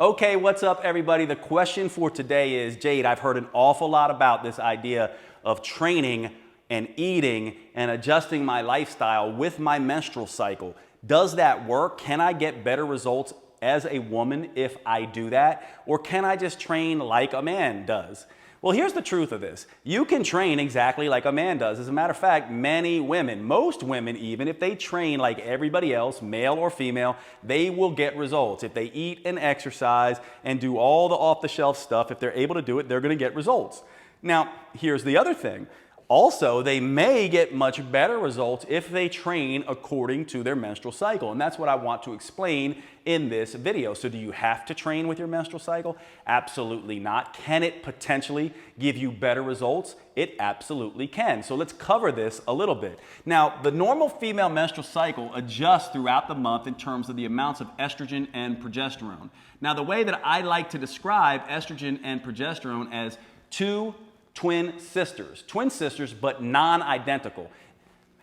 Okay, what's up everybody? The question for today is, Jade, I've heard an awful lot about this idea of training and eating and adjusting my lifestyle with my menstrual cycle. Does that work? Can I get better results as a woman if I do that? Or can I just train like a man does? Well, here's the truth of this. You can train exactly like a man does. As a matter of fact, many women, most women even, if they train like everybody else, male or female, they will get results. If they eat and exercise and do all the off-the-shelf stuff, if they're able to do it, they're going to get results. Now, here's the other thing. Also, they may get much better results if they train according to their menstrual cycle. And that's what I want to explain in this video. So do you have to train with your menstrual cycle? Absolutely not. Can it potentially give you better results? It absolutely can. So let's cover this a little bit. Now, the normal female menstrual cycle adjusts throughout the month in terms of the amounts of estrogen and progesterone. Now, the way that I like to describe estrogen and progesterone as two twin sisters, but non-identical.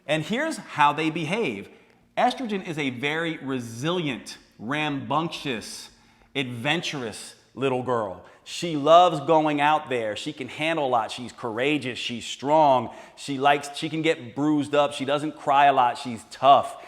And here's how they behave. Estrogen is a very resilient, rambunctious, adventurous little girl. She loves going out there. She can handle a lot. She's courageous. She's strong. She can get bruised up. She doesn't cry a lot. She's tough.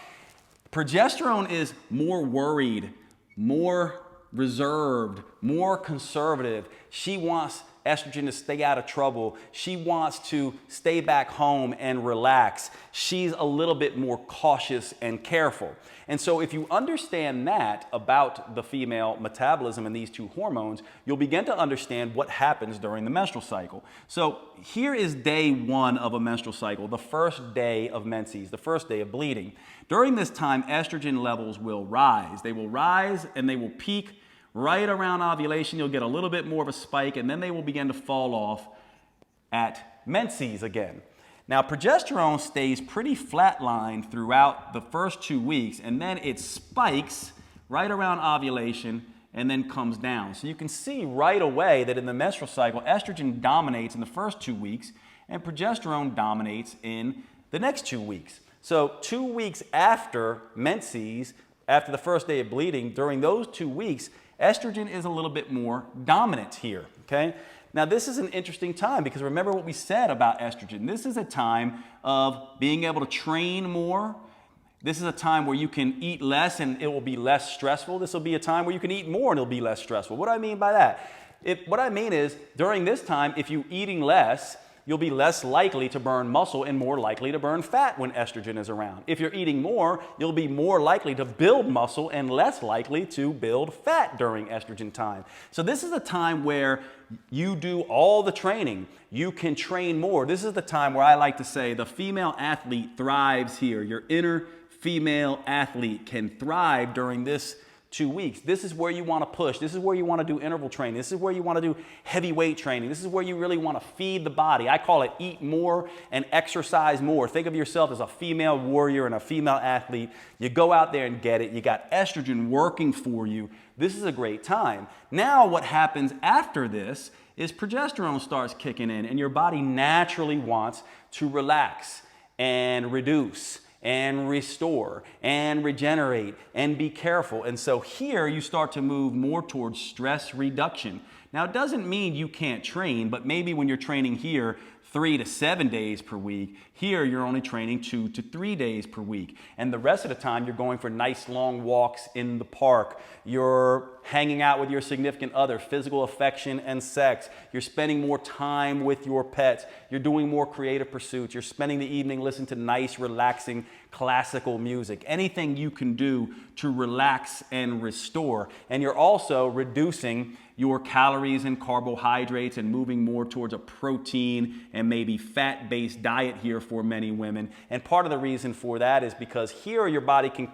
Progesterone is more worried, more reserved, more conservative. She wants estrogen to stay out of trouble. She wants to stay back home and relax. She's a little bit more cautious and careful. And so if you understand that about the female metabolism and these two hormones, you'll begin to understand what happens during the menstrual cycle. So here is day one of a menstrual cycle, the first day of menses, the first day of bleeding. During this time, estrogen levels will rise. They will rise and they will peak right around ovulation. You'll get a little bit more of a spike, and then they will begin to fall off at menses again. Now, progesterone stays pretty flatlined throughout the first 2 weeks, and then it spikes right around ovulation and then comes down. So you can see right away that in the menstrual cycle, estrogen dominates in the first 2 weeks, and progesterone dominates in the next 2 weeks. So 2 weeks after menses, after the first day of bleeding, during those 2 weeks, estrogen is a little bit more dominant here, okay? Now, this is an interesting time because remember what we said about estrogen. This is a time of being able to train more. This is a time where you can eat less and it will be less stressful. This will be a time where you can eat more and it'll be less stressful. What do I mean by that? What I mean is during this time, if you're eating less, you'll be less likely to burn muscle and more likely to burn fat when estrogen is around. If you're eating more, you'll be more likely to build muscle and less likely to build fat during estrogen time. So this is a time where you do all the training. You can train more. This is the time where I like to say the female athlete thrives here. Your inner female athlete can thrive during this 2 weeks. This is where you want to push. This is where you want to do interval training. This is where you want to do heavy weight training. This is where you really want to feed the body. I call it eat more and exercise more. Think of yourself as a female warrior and a female athlete. You go out there and get it. You got estrogen working for you. This is a great time. Now what happens after this is progesterone starts kicking in and your body naturally wants to relax and reduce and restore and regenerate and be careful. And so here you start to move more towards stress reduction. Now, it doesn't mean you can't train, but maybe when you're training here 3 to 7 days per week, here you're only training 2 to 3 days per week. And the rest of the time you're going for nice long walks in the park. You're hanging out with your significant other, physical affection and sex. You're spending more time with your pets. You're doing more creative pursuits. You're spending the evening listening to nice, relaxing, classical music. Anything you can do to relax and restore. And you're also reducing your calories and carbohydrates and moving more towards a protein and maybe fat-based diet here for many women. And part of the reason for that is because here your body can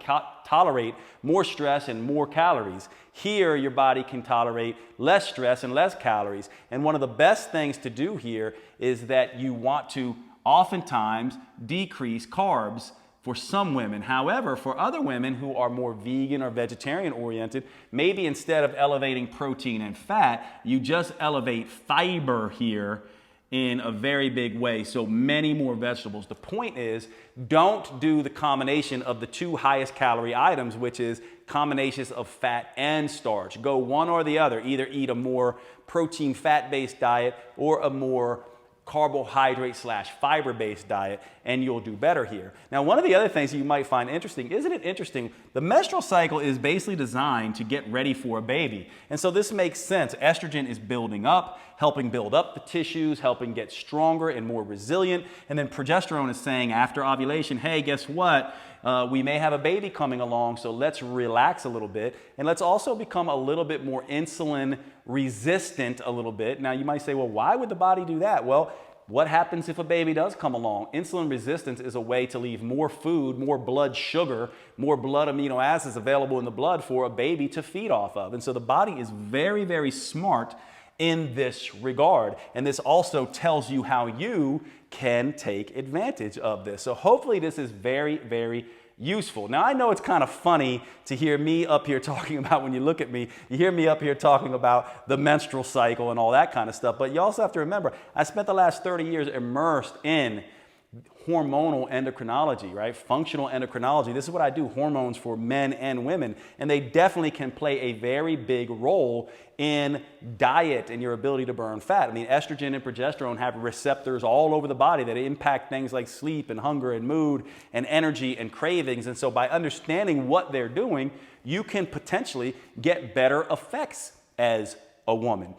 tolerate more stress and more calories. Here your body can tolerate less stress and less calories. And one of the best things to do here is that you want to oftentimes decrease carbs for some women. However, for other women who are more vegan or vegetarian oriented, maybe instead of elevating protein and fat, you just elevate fiber here in a very big way. So many more vegetables. The point is, don't do the combination of the two highest calorie items, which is combinations of fat and starch. Go one or the other. Either eat a more protein fat-based diet or a more carbohydrate/fiber-based diet, and you'll do better here. Now, one of the other things you might find interesting, isn't it interesting? The menstrual cycle is basically designed to get ready for a baby. And so this makes sense. Estrogen is building up, helping build up the tissues, helping get stronger and more resilient. And then progesterone is saying after ovulation, hey, guess what? We may have a baby coming along, so let's relax a little bit. And let's also become a little bit more insulin resistant a little bit. Now, you might say, well, why would the body do that? Well, what happens if a baby does come along? Insulin resistance is a way to leave more food, more blood sugar, more blood amino acids available in the blood for a baby to feed off of. And so the body is very, very smart in this regard. And this also tells you how you can take advantage of this. So hopefully this is very, very useful. Now, I know it's kind of funny to hear me up here talking about, when you look at me, you hear me up here talking about the menstrual cycle and all that kind of stuff. But you also have to remember, I spent the last 30 years immersed in hormonal endocrinology, right? Functional endocrinology. This is what I do, hormones for men and women. And they definitely can play a very big role in diet and your ability to burn fat. I mean, estrogen and progesterone have receptors all over the body that impact things like sleep and hunger and mood and energy and cravings. And so by understanding what they're doing, you can potentially get better effects as a woman.